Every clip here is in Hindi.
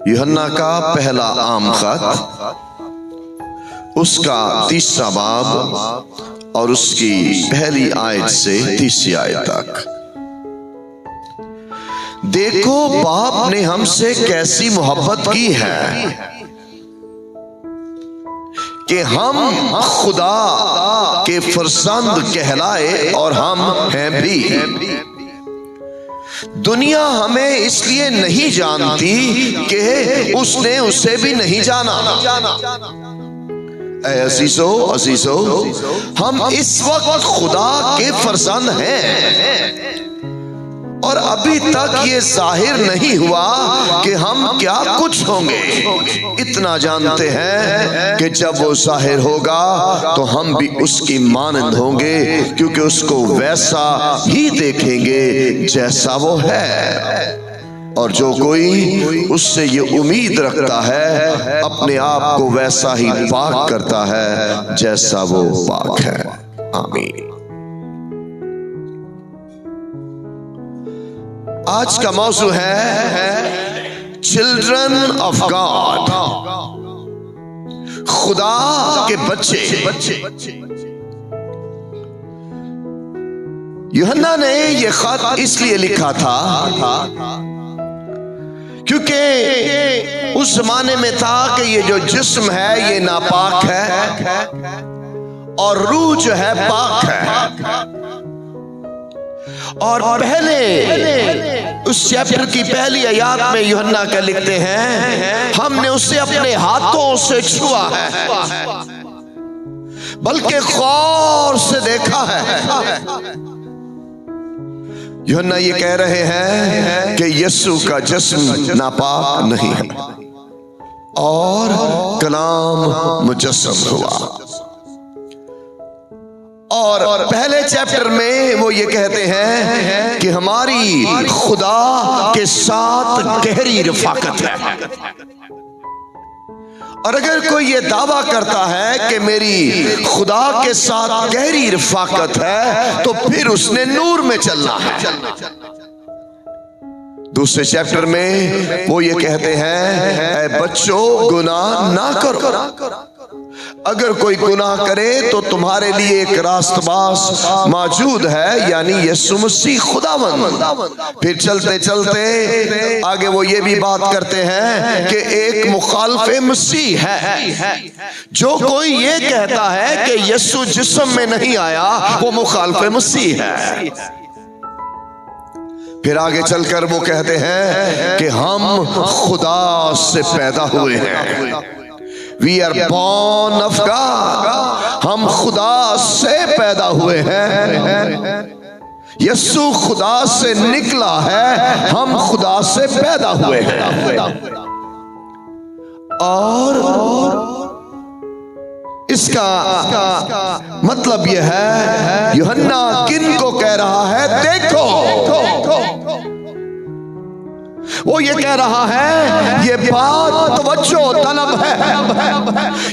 यूहन्ना का पहला आम खत, उसका 3रा बाब और उसकी पहली आयत से 30वीं आयत तक। देखो बाप ने हमसे कैसी मोहब्बत की है कि हम खुदा के फरजंद कहलाए, और हम हैं भी। दुनिया हमें इसलिए नहीं जानती कि उसने उसे भी नहीं जाना। अजीजो, हम इस वक्त खुदा के फरजंद हैं, और अभी तक ये जाहिर नहीं हुआ कि हम क्या कुछ होंगे। इतना जानते हैं कि जब वो जाहिर होगा तो हम भी उसकी मानंद होंगे, क्योंकि उसको वैसा ही देखेंगे जैसा वो है। और जो कोई उससे ये उम्मीद रखता है अपने आप को वैसा ही पाक करता है जैसा वो पाक है। आमीन। आज का मौजू है चिल्ड्रन ऑफ गॉड, खुदा के बच्चे। यूहन्ना ने यह खत इसलिए लिखा था क्योंकि उस जमाने में था कि ये जो जिस्म है ये नापाक है और रूह जो है पाक है। और पहले उस चैप्टर की पहली आयत में यूहन्ना क्या लिखते हैं, हमने उसे अपने हाथों से छुआ है, बल्कि गौर से देखा है। यूहन्ना ये कह रहे हैं कि यीशु का जिस्म नापाक नहीं है और कलाम मुजस्सम हुआ। और पहले चैप्टर में वो ये कहते हैं कि हमारी खुदा के साथ गहरी रफाकत है। और अगर कोई ये दावा करता है कि मेरी खुदा के साथ गहरी रफाकत है तो फिर उसने नूर में चलना है। दूसरे चैप्टर में वो ये कहते हैं, ऐ बच्चों गुनाह ना करो, अगर कोई गुनाह करे तो तुम्हारे लिए एक रास्तबाज मौजूद है, यानी यीशु मसीह खुदावंद। फिर चलते चलते आगे वो ये भी बात करते हैं कि एक मुखालिफ मसीह है। जो कोई ये कहता है कि यीशु जिस्म में नहीं आया वो मुखालिफ मसीह है। फिर आगे चलकर वो कहते हैं कि हम खुदा से पैदा हुए हैं। We are born of God, हम खुदा से पैदा हुए हैं। यीशु खुदा से निकला है, हम खुदा से पैदा हुए हैं। और इसका मतलब यह है, यूहन्ना किन को कह रहा है, देखो वो ये कह रहा है, ये बात तवज्जो तलब है,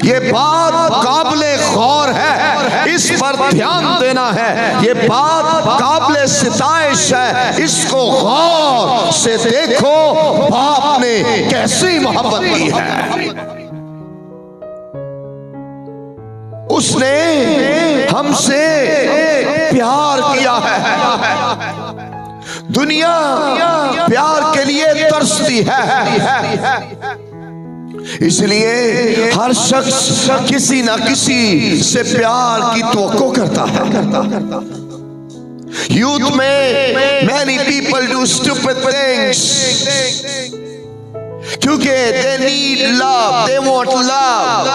ये बात काबिले गौर है, इस पर ध्यान देना है। ये बात काबिले सिताइश है, इसको गौर से देखो, बाप ने कैसी मोहब्बत की है। उसने हमसे प्यार किया है। दुनिया प्यार के लिए तरसती है, इसलिए हर शख्स किसी ना किसी से प्यार की तवक्को करता है। यूथ में many people do stupid things क्योंकि they need love, they want love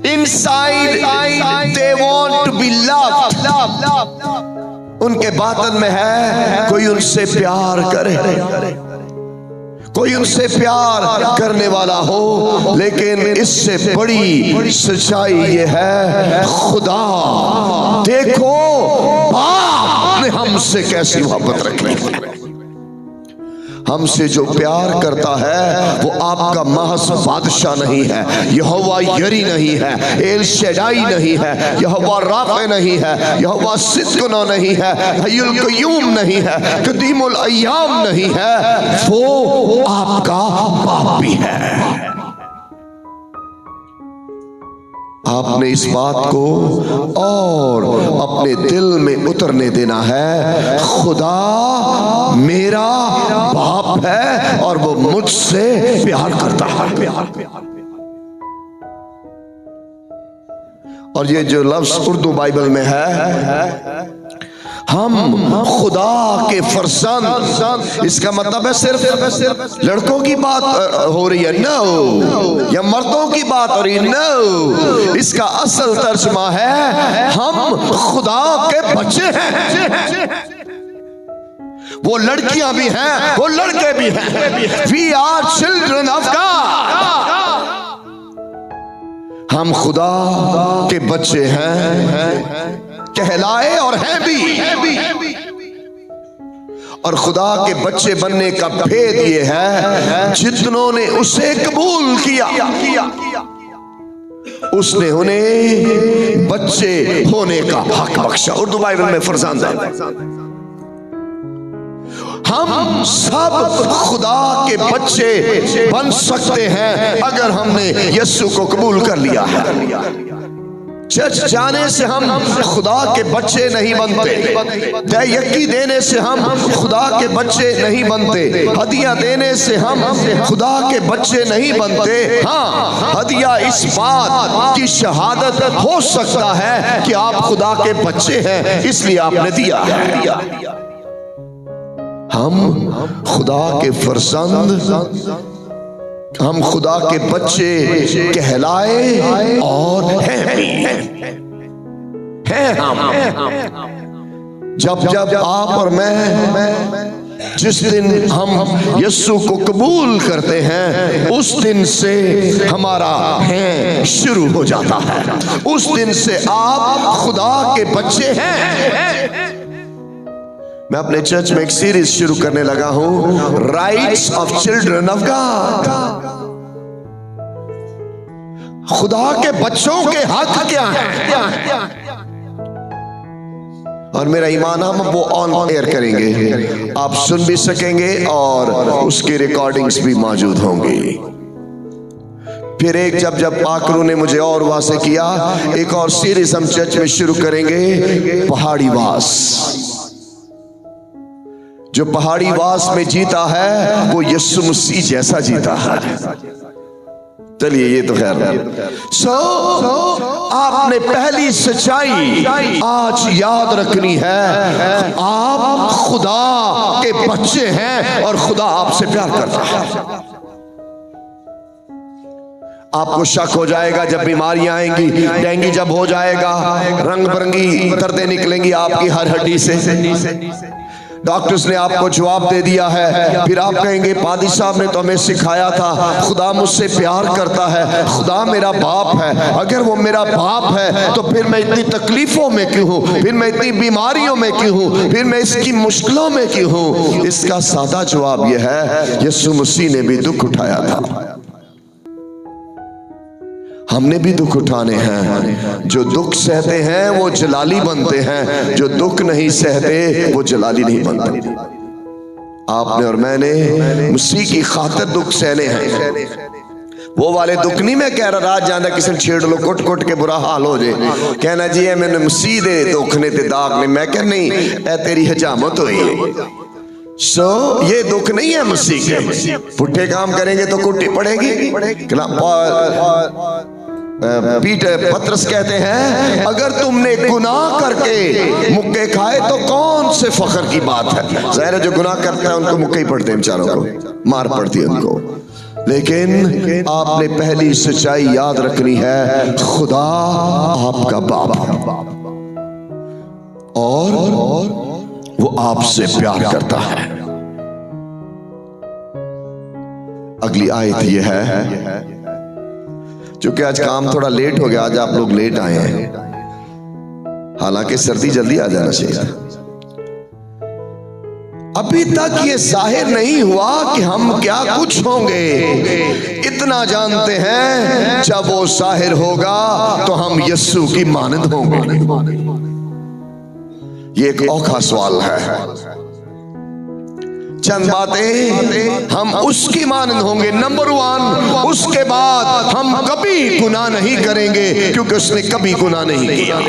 inside, they want to be loved। उनके बातन में है कोई उनसे प्यार करे, कोई उनसे प्यार करने वाला हो, लेकिन इससे बड़ी सच्चाई ये है, खुदा देखो बाप ने हमसे कैसी मोहब्बत रखी। हमसे जो प्यार करता है वो आपका महज बादशाह नहीं है, यहोवा यरी नहीं है, एल शैडाई नहीं है, यहोवा राफे नहीं है, यहोवा सिद्कुना नहीं है, हय्युल कय्यूम नहीं है, कदीमुल अय्याम नहीं है, वो आपका बाप भी है। आपने इस बात को और अपने दिल में उतरने देना है, खुदा मेरा बाप है और वो मुझसे प्यार करता है। और ये जो लफ्ज उर्दू बाइबल में है, हम खुदा के फरजंद, इसका मतलब है सिर्फ लड़कों की बात हो रही है? नो। या मर्दों की बात हो रही है? नो। इसका असल तर्जुमा है हम खुदा के बच्चे हैं। वो लड़कियां भी हैं, वो लड़के भी हैं। We are children of God. हम खुदा के बच्चे हैं, कहलाए और हैं भी। और खुदा के बच्चे बनने का भेद ये है, जितनों ने उसे कबूल किया उसने उन्हें बच्चे होने का हक बख्शा। उर्दू बाइबल में फरजांद है। हम सब खुदा के बच्चे बन सकते हैं अगर हमने यीशु को कबूल कर लिया है। चर्च जाने से हम खुदा के बच्चे नहीं बनते, दयकी देने से हम खुदा के बच्चे नहीं बनते, हदिया देने से हम खुदा के बच्चे नहीं बनते। हाँ, हदिया इस बात की शहादत हो सकता है कि आप खुदा के बच्चे हैं, इसलिए आपने दिया है। हम खुदा के फरजंद, हम खुदा के बच्चे कहलाए और हैं भी हैं हम। जब जब आप और मैं, जिस दिन हम यीशु को कबूल करते हैं, उस दिन से हमारा हैं शुरू हो जाता है। उस दिन से आप खुदा के बच्चे हैं। मैं अपने चर्च में एक सीरीज शुरू करने लगा हूं, rights of children of God. खुदा के बच्चों के हक क्या हैं? और मेरा ईमान हम वो ऑन एयर करेंगे, आप सुन भी सकेंगे और उसकी रिकॉर्डिंग्स भी मौजूद होंगी। फिर एक जब पाकरू ने मुझे और वासे किया, एक और सीरीज हम चर्च में शुरू करेंगे, पहाड़ी वास। जो पहाड़ी वास में जीता है वो यीशु मसीह जैसा जीता है। चलिए, ये तो खैर आपने पहली सच्चाई आज याद रखनी है, आप खुदा के बच्चे हैं और खुदा आपसे प्यार करता है। आपको शक हो जाएगा जब बीमारियां आएंगी, डेंगू जब हो जाएगा, रंग बिरंगी दर्दें निकलेंगी आपकी हर हड्डी से। डॉक्टर्स ने आपको जवाब दे दिया है, फिर आप कहेंगे पादी साहब ने तो हमें सिखाया था खुदा मुझसे प्यार करता है, खुदा मेरा बाप है। अगर वो मेरा बाप है तो फिर मैं इतनी तकलीफों में क्यों हूँ, फिर मैं इतनी बीमारियों में क्यों हूँ, फिर मैं इसकी मुश्किलों में क्यों हूँ? इसका सादा जवाब यह है, यीशु मसीह ने भी दुख उठाया था, हमने भी दुख उठाने हैं। जो दुख सहते हैं वो जलाली बनते हैं, जो दुख नहीं सहते वो जलाली नहीं बनते। आपने और मैंने मसीह की खातिर दुख सहने हैं। वो वाले दुख नहीं मैं कह रहा रात जाना किसी छेड़ लो कुट कुट के बुरा हाल हो जाए, कहना जी मैंने मसीह दे दुख ने ते दाग ने। मैं कह नहीं, ऐ तेरी हजामत हुई है। ये दुख नहीं है मसीह के। पुट्ठे काम करेंगे तो कुट्टी पड़ेगी। पीटर पतरस कहते हैं, अगर तुमने गुनाह करके मुक्के खाए तो कौन से फख्र की बात है। ज़ाहिर है जो गुनाह करता है उनको मुक्के ही पड़ते हैं, बेचारों को मार पड़ती है उनको। लेकिन आपने पहली सच्चाई याद रखनी है, खुदा आपका बाप और वो आपसे प्यार करता है। अगली आयत ये है, चूंकि आज काम थोड़ा लेट हो गया, आज आप लोग लेट आए हैं, हालांकि सर्दी जल्दी आ जाना चाहिए। अभी तक ये जाहिर नहीं हुआ कि हम क्या कुछ होंगे। इतना जानते हैं जब वो जाहिर होगा तो हम यीशु की मानंद होंगे। ये एक औखा सवाल है। चंद बातें, हम उसकी मानंद होंगे। नंबर 1, उसके बाद हम कभी गुनाह नहीं करेंगे क्योंकि उसने कभी गुनाह नहीं किया।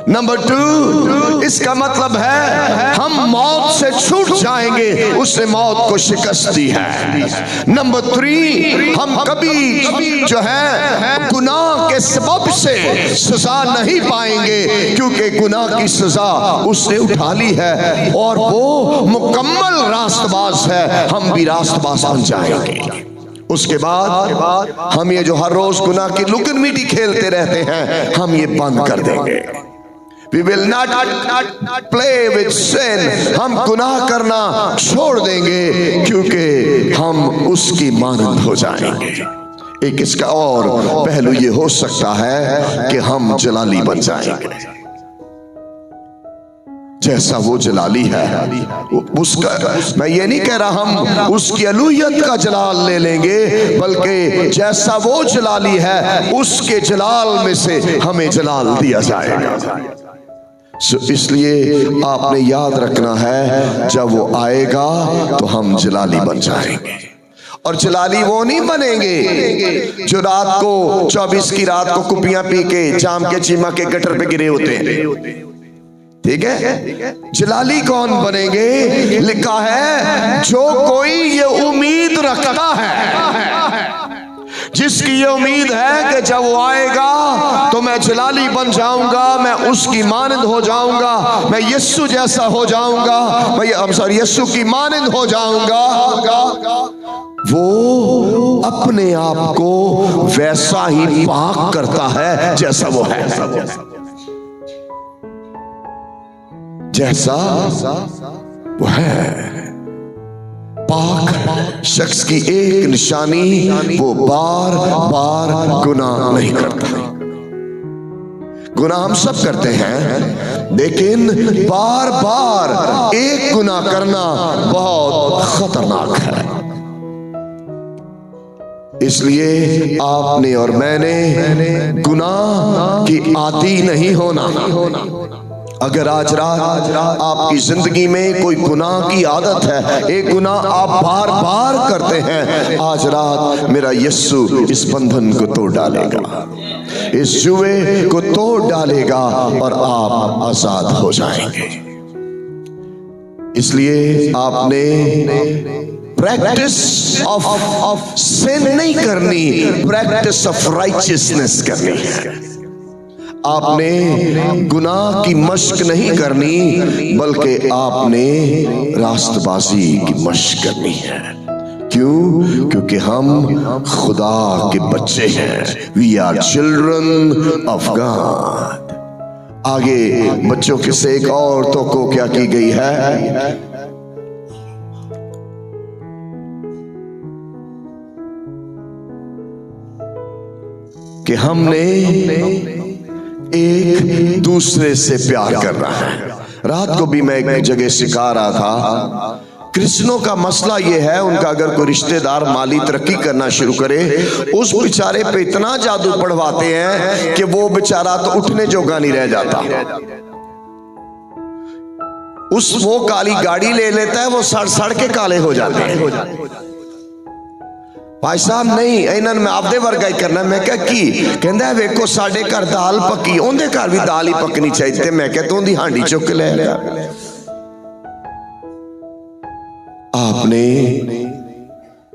नंबर 2, इसका मतलब है हम मौत से छूट जाएंगे, उसने मौत को शिकस्त दी है। नंबर 3, हम कभी जो है गुनाह के सबब से सजा नहीं पाएंगे क्योंकि गुनाह की सजा उसने उठा ली है और वो मुकम्मल रास्तबाज है, हम भी रास्तबाज बन जाएंगे। उसके बाद हम ये जो हर रोज गुनाह की लुकन मीटी खेलते रहते हैं, हम ये बंद कर देंगे। We will not play with sin। हम गुनाह करना छोड़ देंगे क्योंकि हम उसकी मानंद हो जाएंगे। एक इसका और पहलू ये हो सकता है कि हम जलाली बन जाएंगे। जैसा वो जलाली है उसका, मैं ये नहीं कह रहा हम उसकी अलूहियत का जलाल ले लेंगे, बल्कि जैसा वो जलाली है उसके जलाल में से हमें जलाल दिया जाएगा। इसलिए आपने याद रखना है जब वो आएगा तो हम जलाली बन जाएंगे। और जलाली वो नहीं बनेंगे जो रात को 24 की रात को कुपियां पी के जाम के चीमा के गटर पे गिरे होते हैं। ठीक है, जलाली कौन बनेंगे? लिखा है जो कोई ये उम्मीद रखता है, जिसकी ये उम्मीद है कि जब वो आएगा तो मैं जलाली बन जाऊंगा, मैं उसकी मानंद हो जाऊंगा, मैं यीशु जैसा हो जाऊंगा, मैं यीशु की मानंद हो जाऊंगा। वो अपने आप को वैसा ही पाक करता है जैसा वो है, जैसा वो है। पाक शख्स की एक निशानी, वो बार बार गुनाह नहीं करता। गुनाह हम सब करते हैं, लेकिन बार बार एक गुनाह करना बहुत खतरनाक है। इसलिए आपने और मैंने गुनाह की आदी नहीं होना। अगर आज रात आपकी जिंदगी में कोई गुनाह की आदत है, एक गुनाह आप बार बार करते हैं, आज रात मेरा यीशु इस बंधन को तोड़ डालेगा, इस जुए को तोड़ डालेगा और आप आजाद हो जाएंगे। इसलिए आपने प्रैक्टिस ऑफ सिन नहीं करनी, प्रैक्टिस ऑफ राइचियसनेस करनी है। आपने गुनाह की मश्क नहीं करनी, बल्कि आपने रास्तबाजी की मश्क करनी है। क्यों? क्योंकि हम खुदा के बच्चे हैं। We are children of God. आगे बच्चों के से एक औरतों को क्या की गई है? कि हमने एक दूसरे से प्यार करना है। रात को भी मैं एक जगह सिखा रहा था, कृष्णों का मसला ये है, उनका अगर कोई रिश्तेदार माली तरक्की करना शुरू करे, उस बेचारे पे इतना जादू पढ़वाते हैं कि वो बेचारा तो उठने जोगा नहीं रह जाता। वो काली गाड़ी ले लेता है, वो सड़ के काले हो जाते हैं। भाई साहब नहीं, इन्होंने मैं आपदे वर्गा ही करना। मैं क्या की कहता वेखो साडे घर दाल पकी, उनके घर भी दाल ही पकनी चाहिए। मैं क्या तू उनकी हांडी चुक ले। आपने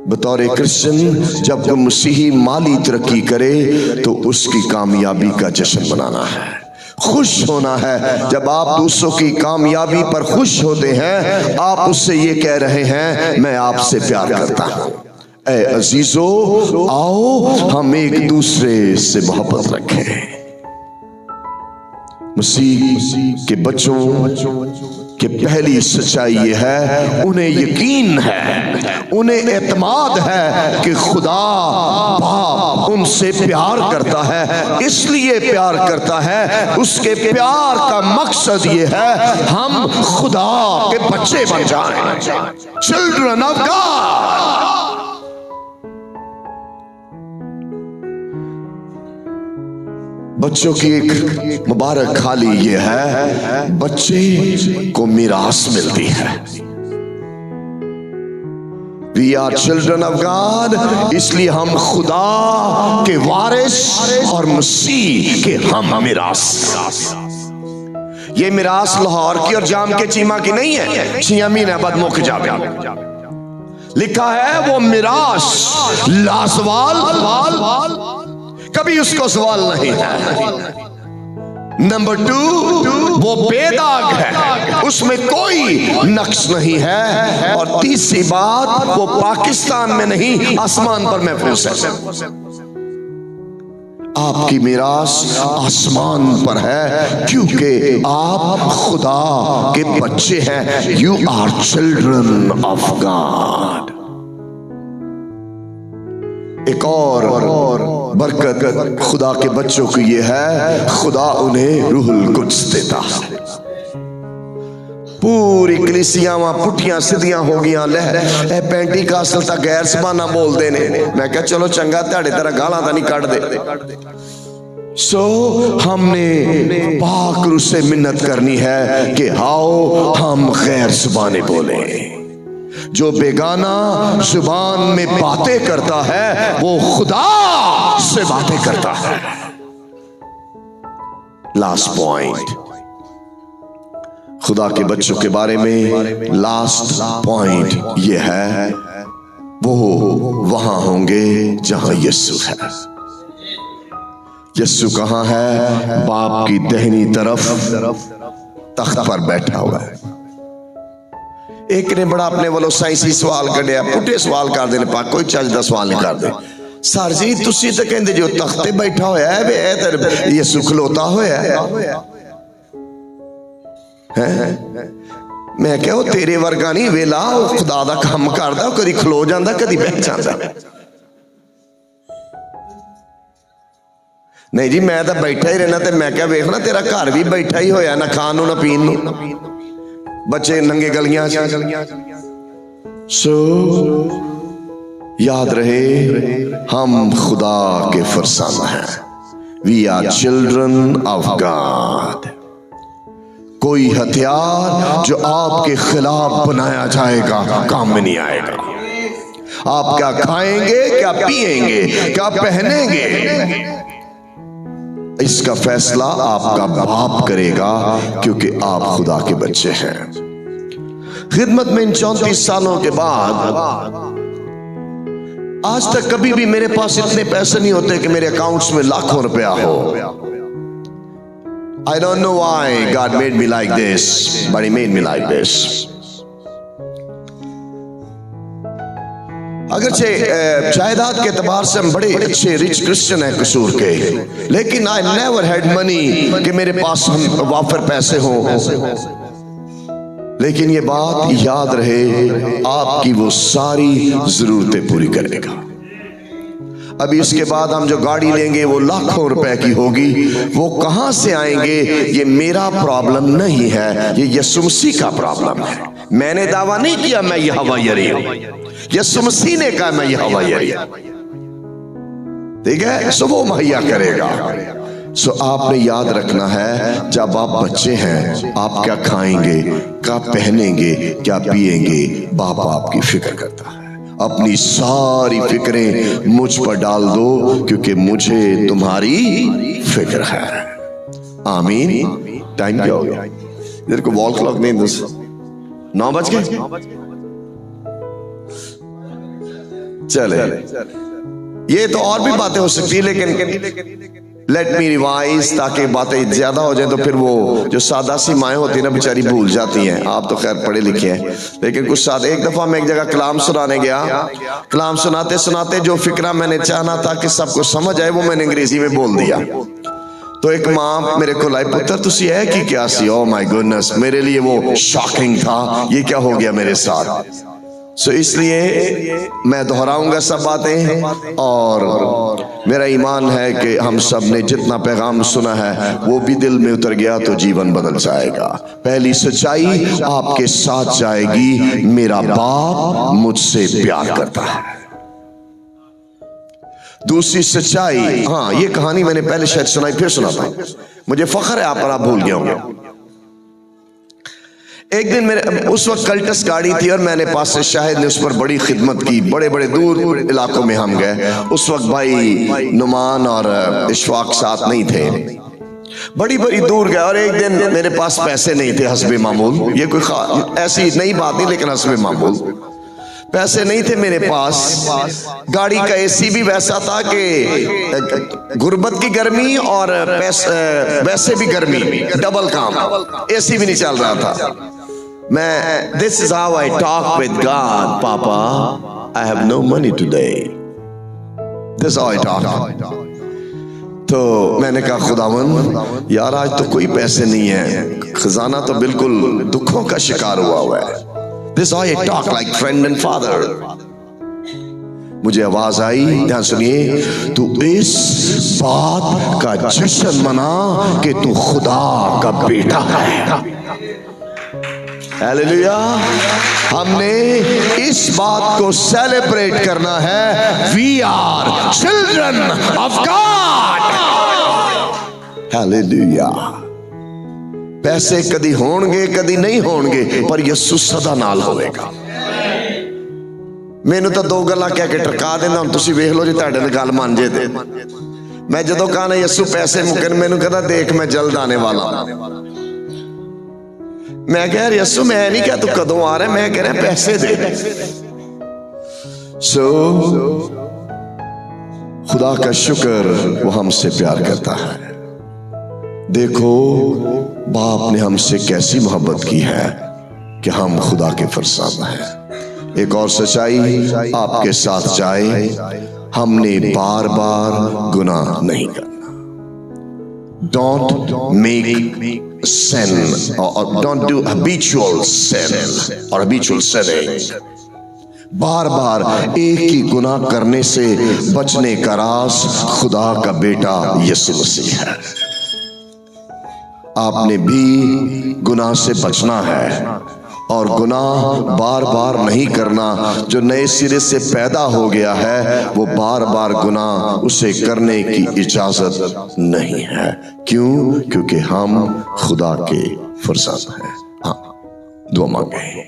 बतौर क्रिश्चियन जब कोई मसीही माली तरक्की करे तो उसकी कामयाबी का जश्न मनाना है, खुश होना है। जब आप दूसरों की कामयाबी पर खुश होते हैं, आप उससे ये कह रहे हैं मैं आपसे प्यार करता हूं। ऐ अजीजो, आओ हम एक दूसरे से मोहब्बत रखें। मसीह के बच्चों, कि पहली सच्चाई ये है, उन्हें यकीन है, उन्हें एतमाद है कि खुदा बाप उनसे प्यार करता है, इसलिए प्यार करता है, उसके प्यार का मकसद ये है हम खुदा के बच्चे बन जाएं, चिल्ड्रन ऑफ गॉड। बच्चों की एक मुबारक खाली ये है, बच्चे को मिरास मिलती है। We are children of God, इसलिए हम खुदा के वारिस और मसीह के हम मिरास। ये मिरास लाहौर की और जाम के चीमा की नहीं है, छियामी ने बद मुख जावे लिखा है। वो मिरास लाजवाल, कभी उसको सवाल नहीं है। नंबर 2, वो बेदाग है, उसमें कोई नक्श नहीं है। और तीसरी बात, वो पाकिस्तान में नहीं आसमान पर महफूज है। आपकी मिरास आसमान पर है क्योंकि आप खुदा के बच्चे हैं। You are children of God. एक और बरकत खुदा के बच्चों की ये है, खुदा उन्हें रूहुल कुद्स देता। पूरी कलीसियां वहां पुठियां सीधियां हो गई, ले पेंटी कासल तक गैर सबाना बोलते ने। मैं क्या चलो चंगा तेरे तरह गालां तां नहीं कट दे। सो हमने पाक रूह से मिन्नत करनी है कि आओ हम गैर जुबाने बोले। जो बेगाना जुबान में बातें करता है वो खुदा से बातें करता है। लास्ट पॉइंट, खुदा के बच्चों के बारे में लास्ट पॉइंट ये है, वो वहां होंगे जहां यीशु है। यीशु कहां है? बाप की दाहिनी तरफ तख्त पर बैठा हुआ है। एक ने बड़ा अपने वालों साइंसी सवाल कढ़िया, पुट्ठे सवाल कर देने पा, कोई चज का सवाल नहीं करते। सर जी तुसी तो कहते जो तख्ते बैठा होया है वे ए यीशु खलोता होया है। मैं क्या तेरे वर्गा नहीं वेला, खुदा दा काम करदा, कदी खलो जांदा कदी बैठ जांदा। नहीं जी मैं तो बैठा ही रहना। तो मैं क्या वेखना तेरा घर भी बैठा ही होया, ना खान ना पीन नू, बच्चे नंगे गलियां। सो याद रहे हम खुदा के फरजांद हैं। We are children of God. कोई हथियार जो आपके खिलाफ बनाया जाएगा काम में नहीं आएगा। आप क्या खाएंगे, क्या पिएंगे, क्या पहनेंगे, इसका फैसला आपका बाप करेगा क्योंकि आप खुदा के बच्चे हैं। खिदमत में इन 34 सालों के बाद आज तक कभी भी मेरे पास इतने पैसे नहीं होते कि मेरे अकाउंट्स में लाखों रुपया हो। I don't know why God made me like this, but He made me like this. अगरचे जायदाद के एतबार से हम बड़े अच्छे रिच क्रिश्चियन हैं कसूर के, लेकिन आई नेवर हैड मनी कि मेरे पास हम वाफर पैसे हों। लेकिन ये बात याद रहे, आपकी वो सारी जरूरतें पूरी करेगा। अभी इसके बाद हम जो गाड़ी लेंगे वो लाखों रुपए की होगी। वो कहां से आएंगे ये मेरा प्रॉब्लम नहीं है, ये यीशु मसीह का प्रॉब्लम है। मैंने दावा नहीं किया मैं ये हवाई हूं, यीशु मसीह ने कहा मैं ये हवाई। ठीक है, सो वो मुहैया करेगा। सो आपने याद रखना है जब आप बच्चे हैं आप क्या खाएंगे, क्या पहनेंगे, क्या पिएंगे, बाप आपकी फिक्र करता है। अपनी सारी फिक्रें मुझ पर डाल दो क्योंकि मुझे तुम्हारी फिक्र है। आमीन। टाइम क्या हो गया? इधर को वॉल क्लॉक नहीं, 9 बज गए। चले, ये तो और भी बातें हो सकती है लेकिन लेट मी रिवाइज, ताकि बातें ज्यादा हो जाए तो फिर वो जो सादा सी माएँ होती है ना बेचारी भूल जाती हैं। आप तो खैर पढ़े लिखे हैं लेकिन कुछ सादा। एक दफा मैं एक जगह कलाम सुनाने गया, कलाम सुनाते सुनाते जो फिक्रा मैंने चाहना था कि सबको समझ आए वो मैंने अंग्रेजी में बोल दिया। तो एक मां मेरे को लाई, पुत्र तुसी है कि क्या सी? ओ माय गुडनेस, मेरे लिए वो शॉकिंग था, ये क्या हो गया मेरे साथ। सो इसलिए मैं दोहराऊंगा सब बातें, और मेरा ईमान है कि हम सब ने जितना पैगाम सुना है वो भी दिल में उतर गया तो जीवन बदल जाएगा। पहली सच्चाई आपके साथ जाएगी, मेरा बाप मुझसे प्यार करता है। दूसरी सच्चाई, हाँ ये कहानी मैंने पहले शायद सुनाई, फिर सुनाता हूं, मुझे फख्र है आप पर, आप भूल गया होंगे। एक दिन मेरे उस वक्त कल्टस गाड़ी थी और मैंने पास से शाहिद ने उस पर बड़ी खिदमत की, बड़े बड़े दूर इलाकों में हम गए। उस वक्त भाई नुमान और इशफाक साथ नहीं थे, बड़ी बड़ी दूर गए। और एक दिन मेरे पास पैसे नहीं थे हस्बे मामूल, ये कोई ऐसी नई बात नहीं, लेकिन हस्बे मामूल पैसे नहीं थे मेरे पास। गाड़ी का एसी भी वैसा था कि गुर्बत की गर्मी और वैसे भी गर्मी, डबल काम, एसी भी नहीं चल रहा था। मैं, this is how I talk with God, papa I have no money today, this how I talk. तो मैंने कहा खुदावन यार आज तो कोई पैसे नहीं है, खजाना तो बिल्कुल दुखों का शिकार हुआ है। This is how I talk like friend and father. मुझे आवाज आई, ध्यान सुनिए, तू इस बात का जश्न मना कि तू खुदा का बेटा है। हालेलुया। हमने इस बात को सेलिब्रेट करना है, we are children of God. Hallelujah. पैसे कदी होणगे कदी नहीं होणगे, पर यसू सदा नाल होवेगा। मैनू तो दो गल्लां कह के टरका देंदा, हुण तुसीं वेख लो जे तुहाडे नाल गल मन जे ते। मैं जदों कहना यसू पैसे मुकन, मैनू कहदा देख मैं जल्द आने वाला। मैं कह रहा यसू मैं नहीं कहा तू कदों आ रहा, मैं कह रहा पैसे दे। सो खुदा का शुक्र, वो हमसे प्यार करता है। देखो बाप ने हमसे कैसी मोहब्बत की है कि हम खुदा के फरजांद हैं। एक और सच्चाई आपके साथ जाए, हमने बार बार गुनाह नहीं करना। Don't make sin or don't do habitual sin or habitual sinning। बार बार एक ही गुनाह करने से बचने का राज खुदा का बेटा यीशु मसीह है। आपने भी गुनाह से बचना है और गुनाह बार बार नहीं करना। जो नए सिरे से पैदा हो गया है वो बार बार गुनाह उसे करने की इजाजत नहीं है। क्यों? क्योंकि हम खुदा के फरजांद हैं। हाँ, दुआ मांगे।